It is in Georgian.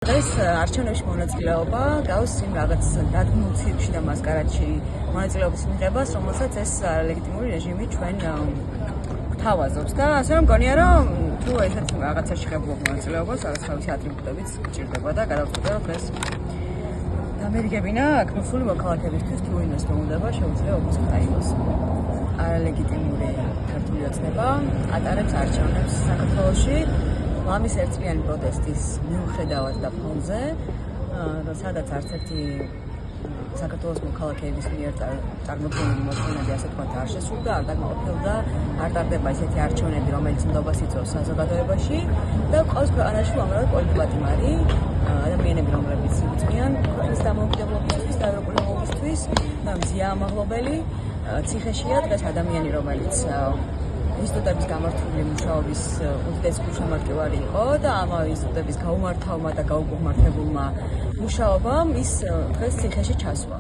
დღეს არჩევნებში მონაწილეობა გავს იმ რაღაც დადგმულ ცირკში და მასკარადში მონაწილეობის მიღებას, რომელსაც ეს ლეგიტიმური რეჟიმი ჩვენ გვთავაზობს და ასე რომ მგონია რომ თუ ესეც რაღაცაში ღებულობ მონაწილეობას, რაღაც თავისი ატრიბუტებიც გჭირდება და გადავწყვიტე რომ დღეს დამერიგებინა კნუსული მოქალაქეებისთვის თუ ვინმეს მოუნდება შეუძლია ოპოზიციას არალეგიტიმური ქართული ოცნება ატარებს არჩევნებს საქართველოში. Მამის ერთწლიანი პროტესტის მიუხედავად და ფონზე, სადაც არც ერთი საქართველოს მოქალაქეების მიერ წარმოქმნილი მოთხოვნები ასე თქვათ არ შესრულდა, არ დაკმაყოფილდა, არ ტარდება ისეთი არჩევნები, რომელიც ნდობას იწვევს საზოგადოებაში და ყავს ქვეყანაში უამრავი პოლიტიკმარი ადამიანები, რომლებიც იწვიან ქვეყნის დამოუკიდებლობისთვის და ევროპული მოვისთვის და მზია ამაღლობელი ციხეშია დღეს ადამიანი, რომელიც ინსტიტუტების გამართული მუშაობის უდიდესი გულშემატკივარი იყო და ამავე ინსტიტუტების გაუმართავმა და გაუგუღმართებულმა მუშაობამ ის დღეს ციხეში ჩასვა.